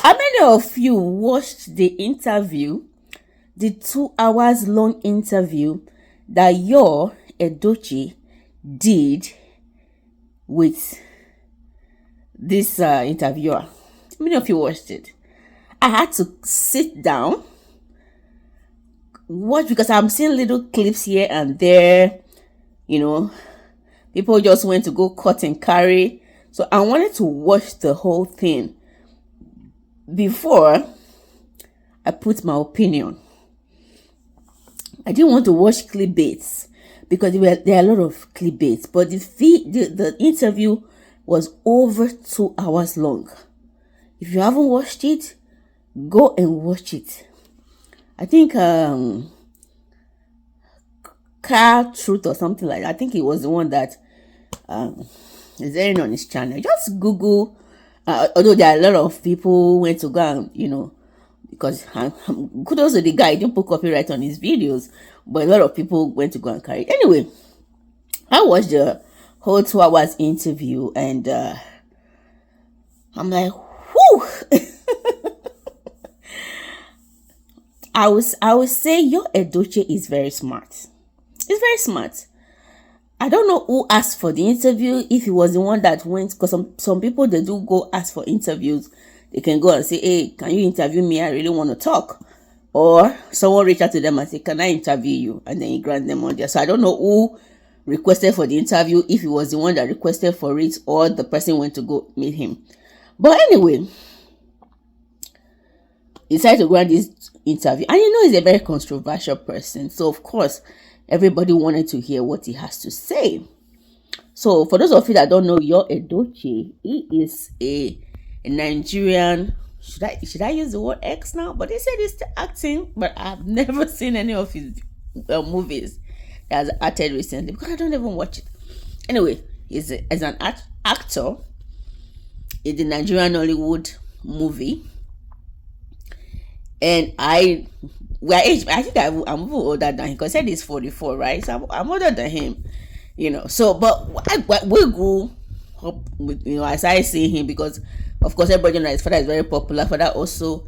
How many of you watched the interview, the 2 hours long interview that Yul-Edochie did with this interviewer? How many of you watched it? I had to sit down, watch, because I'm seeing little clips here and there. People just went to go cut and carry. So I wanted to watch the whole thing before I put my opinion. I didn't want to watch clipbaits because there are a lot of clipbaits, but the interview was over 2 hours long. If you haven't watched it, go and watch it. I think Car Truth or something like that. I think it was the one that is airing on his channel. Just Google. Although there are a lot of people went to go and, because kudos to the guy, he didn't put copyright on his videos, but a lot of people went to go and carry it. Anyway, I watched the whole 2 hours interview and I'm like, whew. I would say Yul-Edochie is very smart. He's very smart. I don't know who asked for the interview, if he was the one that went, because some people, they do go ask for interviews. They can go and say, hey, can you interview me? I really want to talk. Or someone reach out to them and say, can I interview you? And then you grant them on there. So I don't know who requested for the interview, if he was the one that requested for it or the person went to go meet him. But anyway, he decided to grant this interview. And he's a very controversial person. So of course, everybody wanted to hear what he has to say. So for those of you that don't know Yul-Edochie, he is a Nigerian. Should I use the word X now? But they said he's still acting, but I've never seen any of his movies that has acted recently because I don't even watch it. Anyway, he's as an actor in the Nigerian Hollywood movie, and we are age. I think I'm even older than him because he said he's 44, right? So I'm older than him, So, but we grew up with, as I see him, because of course everybody knows his father is very popular. Father also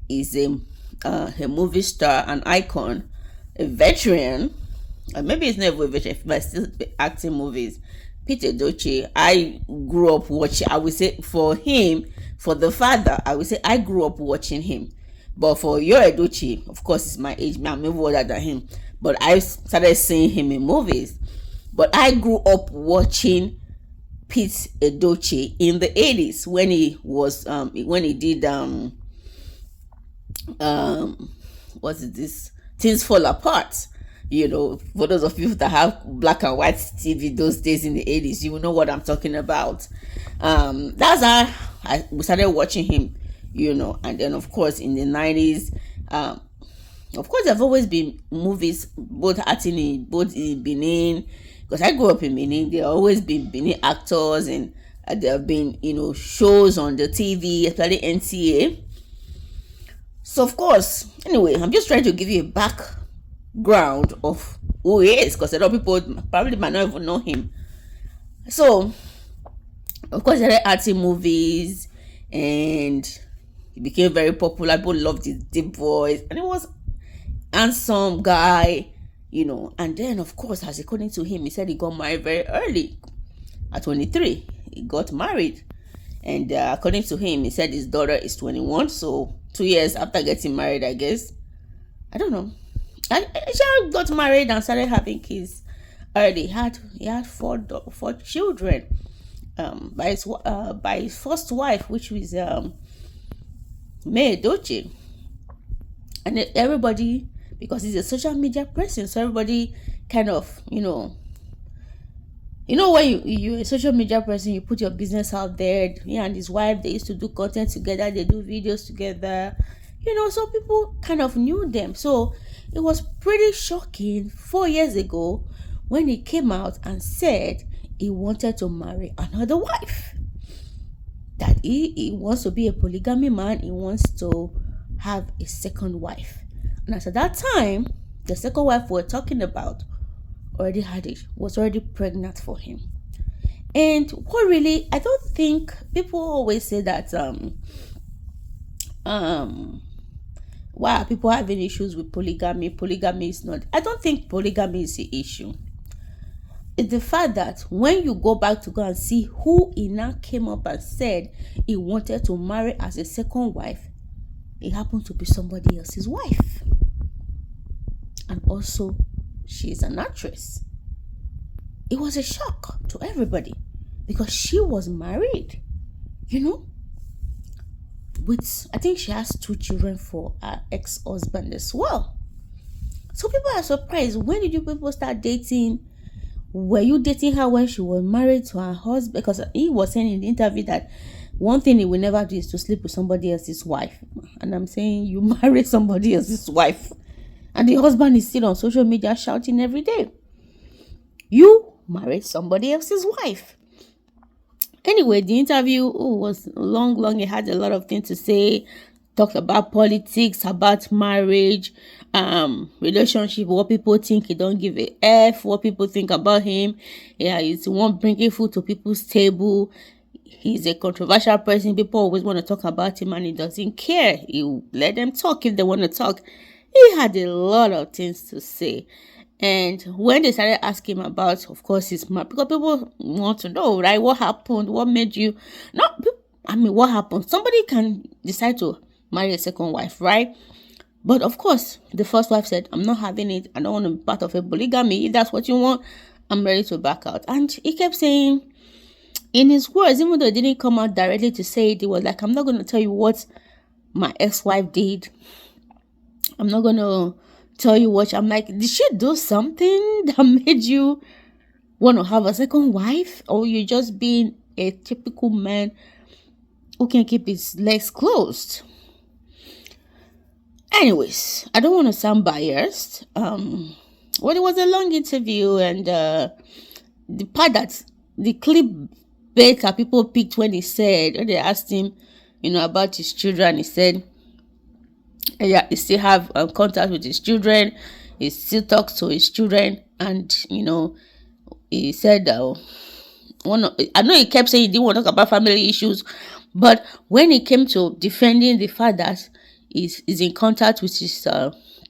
is a movie star, an icon, a veteran. Maybe it's never a veteran, but still acting movies. Yul-Edochie, I grew up watching. I would say for him, for the father, I would say I grew up watching him. But for Yul-Edochie, of course, it's my age. I'm even older than him. But I started seeing him in movies. But I grew up watching Yul-Edochie in the 80s when he was when he did what is this? Things Fall Apart. For those of you that have black and white TV those days in the 80s, you will know what I'm talking about. That's how we started watching him. And then of course in the 90s, of course there have always been movies, both in Benin, because I grew up in Benin. There have always been Benin actors, and there have been shows on the TV, especially NTA. So of course, anyway, I'm just trying to give you a background of who he is, because a lot of people probably might not even know him. So of course there are acting movies, and he became very popular. People loved his deep voice, and he was handsome guy, And then, of course, as according to him, he said he got married very early, at 23. He got married, and according to him, he said his daughter is 21. So 2 years after getting married, I guess. I don't know. She got married and started having kids early. He had four children. By his first wife, which was Yul-Edochie. And everybody, because he's a social media person, so everybody kind of, when you're a social media person, you put your business out there. He and his wife, they used to do content together, they do videos together, so people kind of knew them. So it was pretty shocking 4 years ago when he came out and said he wanted to marry another wife. That he wants to be a polygamy man. He wants to have a second wife. And at that time, the second wife we're talking about already had it, was already pregnant for him. And what really, I don't think, people always say that um why are people having issues with polygamy? Polygamy is not, I don't think polygamy is the issue. It's the fact that when you go back to go and see who he now came up and said he wanted to marry as a second wife, it happened to be somebody else's wife. And also, she's an actress. It was a shock to everybody because she was married, you know, with, I think she has 2 children for her ex-husband as well. So people are surprised. When did you people start dating? Were you dating her when she was married to her husband? Because he was saying in the interview that one thing he will never do is to sleep with somebody else's wife. And I'm saying, you marry somebody else's wife, and the husband is still on social media shouting every day. You married somebody else's wife. Anyway, the interview was long. It had a lot of things to say. Talked about politics, about marriage, relationship, what people think he don't give a F, what people think about him. Yeah, he's the one bringing food to people's table. He's a controversial person. People always want to talk about him and he doesn't care. He let them talk if they want to talk. He had a lot of things to say. And when they started asking him about, of course, his marriage, because people want to know, right? What happened? What made you? What happened? Somebody can decide to marry a second wife, right? But of course, the first wife said, I'm not having it. I don't want to be part of a polygamy. If that's what you want, I'm ready to back out. And he kept saying, in his words, even though it didn't come out directly to say it, it was like, I'm not going to tell you what my ex-wife did. I'm not going to tell you what. I'm like, did she do something that made you want to have a second wife? Or you just being a typical man who can keep his legs closed? Anyways, I don't want to sound biased. Well, it was a long interview, and the part that the clip that people picked when they asked him, about his children, he said, yeah, he still have contact with his children, he still talks to his children, and he said, I know he kept saying he didn't want to talk about family issues, but when it came to defending the fact that he's in contact with his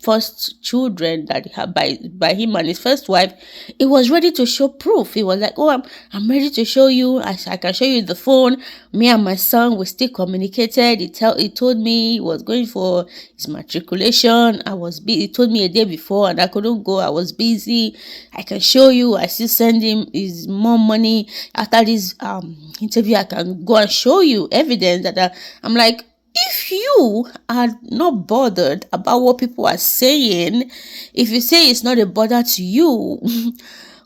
first children that he had by him and his first wife, he was ready to show proof. He was like, oh, I'm ready to show you. I can show you the phone. Me and my son, we still communicated. He told me he was going for his matriculation. He told me a day before and I couldn't go. I was busy. I can show you. I still send him his mom money. After this interview, I can go and show you evidence that I'm like, if you are not bothered about what people are saying, if you say it's not a bother to you,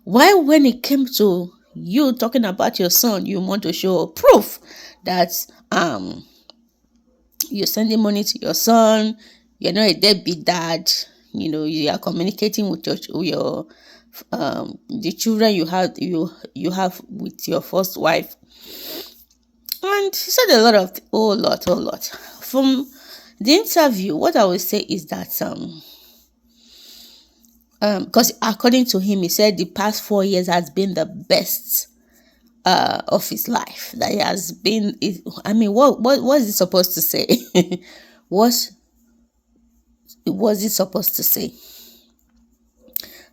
why when it came to you talking about your son, you want to show proof that you're sending money to your son, you're not a deadbeat dad, you are communicating with your the children you have with your first wife. And he said a lot. From the interview, what I would say is that because according to him, he said the past 4 years has been the best of his life. That he has been. What was he supposed to say? What was he supposed to say?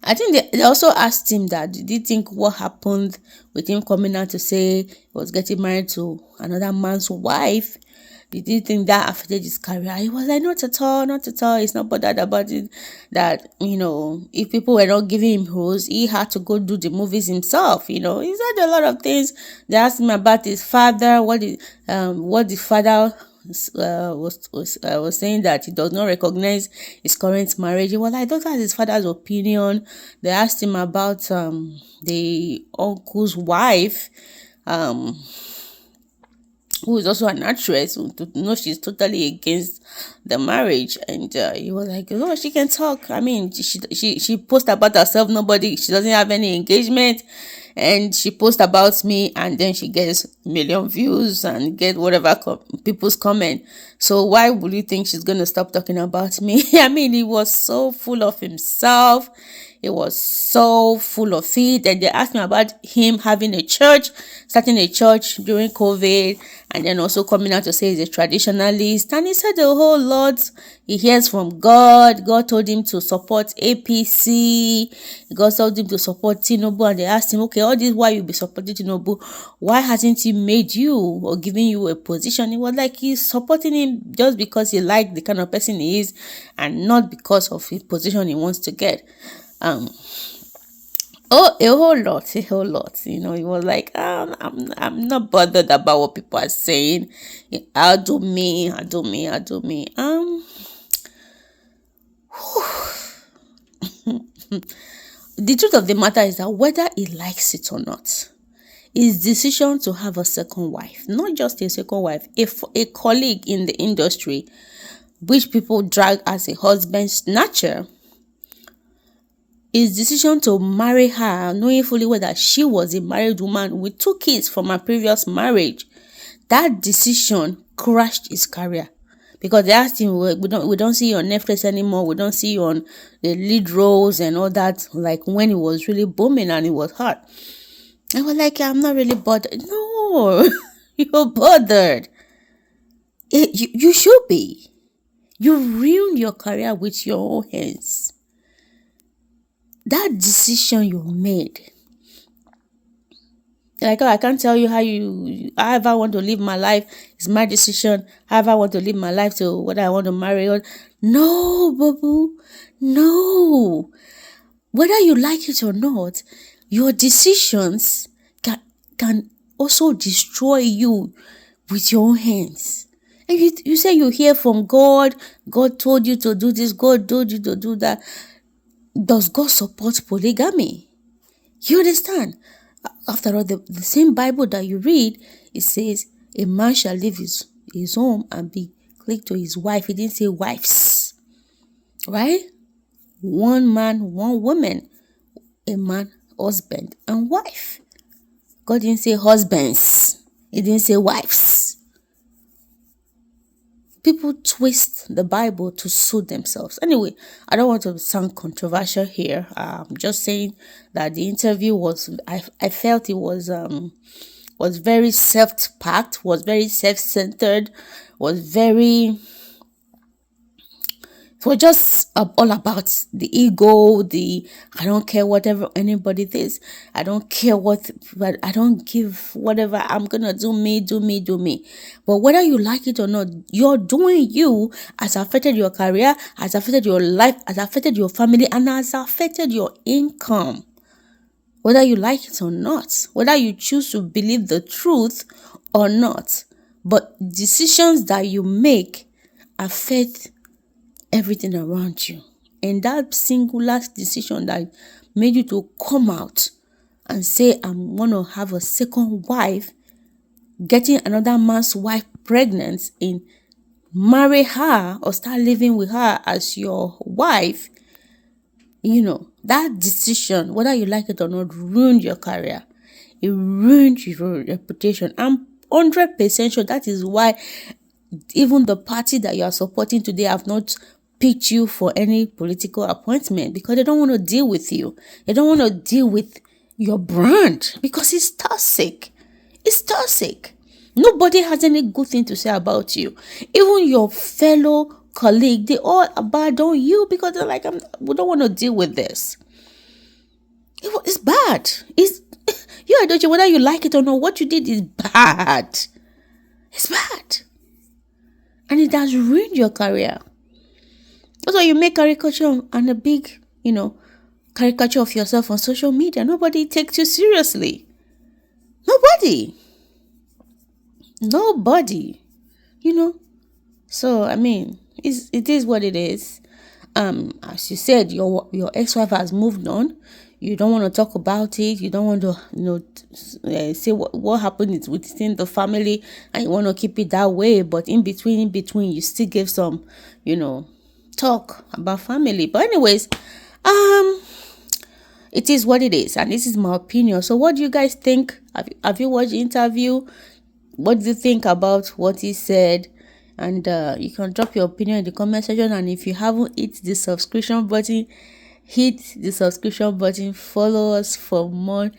I think they also asked him that, did he think what happened with him coming out to say he was getting married to another man's wife? Did he think that affected his career? He was like, not at all. He's not bothered about it. That, if people were not giving him roles, he had to go do the movies himself. He said a lot of things. They asked him about his father, what the father was saying, that he does not recognize his current marriage. He was like, that's his father's opinion. They asked him about the uncle's wife, who is also an actress, who she's totally against the marriage, and he was like, oh, she can talk. She posts about herself. She doesn't have any engagement, and she posts about me, and then she gets million views and get whatever people's comment. So why would you think she's gonna stop talking about me? He was so full of himself. He was so full of it. And they asked me about him having a church, starting a church during COVID, and then also coming out to say he's a traditionalist. And he said a whole lot. He hears from God. God told him to support APC. God told him to support Tinubu. And they asked him, okay, all this, why you be supporting Tinubu? Why hasn't he made you or given you a position? He was like, he's supporting him just because he liked the kind of person he is, and not because of his position he wants to get. Oh, a whole lot. You know, he was like, I'm not bothered about what people are saying. I'll do me. The truth of the matter is that whether he likes it or not, his decision to have a second wife, not just a second wife, a colleague in the industry, which people drag as a husband snatcher, his decision to marry her, knowing fully well that she was a married woman with 2 kids from her previous marriage, that decision crashed his career. Because they asked him, we don't see you on Netflix anymore. We don't see you on the lead roles and all that, like when it was really booming and it was hot. I was like, I'm not really bothered. No, you're bothered. You should be. You ruined your career with your own hands. That decision you made. Like, I can't tell you however I want to live my life. It's my decision. However I want to live my life to whether I want to marry or no, boo. No. Whether you like it or not, your decisions can also destroy you with your own hands. And you say you hear from God. God told you to do this. God told you to do that. Does God support polygamy? You understand? After all, the same Bible that you read, it says a man shall leave his home and be cleaved to his wife. He didn't say wives. Right? One man, one woman. A man, husband, and wife. God didn't say husbands. He didn't say wives. People twist the Bible to suit themselves. Anyway, I don't want to sound controversial here. I'm just saying that the interview was, I felt it was very self-packed, was very self-centered, it was just all about the ego, I don't care whatever anybody thinks. I don't care but I don't give whatever. I'm going to do me. But whether you like it or not, you're doing you has affected your career, has affected your life, has affected your family, and has affected your income. Whether you like it or not, whether you choose to believe the truth or not. But decisions that you make affect everything around you. And that singular decision that made you to come out and say, I'm going to have a second wife, getting another man's wife pregnant, and marry her or start living with her as your wife, that decision, whether you like it or not, ruined your career. It ruined your reputation. I'm 100% sure that is why even the party that you are supporting today have not picked you for any political appointment, because they don't want to deal with you. They don't want to deal with your brand because it's toxic. It's toxic. Nobody has any good thing to say about you. Even your fellow colleague, they all abandon you because they're like, we don't want to deal with this. It's bad. Yul-Edochie, whether you like it or not, what you did is bad. It's bad. And it has ruined your career. Also, you make caricature and a big, caricature of yourself on social media. Nobody takes you seriously. Nobody. So, it is what it is. As you said, your ex-wife has moved on. You don't want to talk about it. You don't want to, say what happened within the family, and you want to keep it that way. But in between, you still give some, talk about family. But anyways, it is what it is, and this is my opinion. So what do you guys think? Have you watched the interview? What do you think about what he said? And you can drop your opinion in the comment section. And if you haven't hit the subscription button, hit the subscription button, follow us for more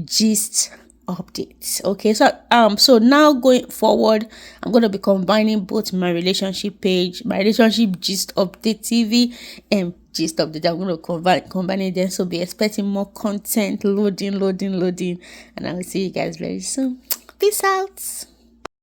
gist updates. Okay, so now going forward, I'm going to be combining both my relationship page, my relationship gist update TV, and gist update. I'm going to combine them, so be expecting more content loading, and I will see you guys very soon. Peace out.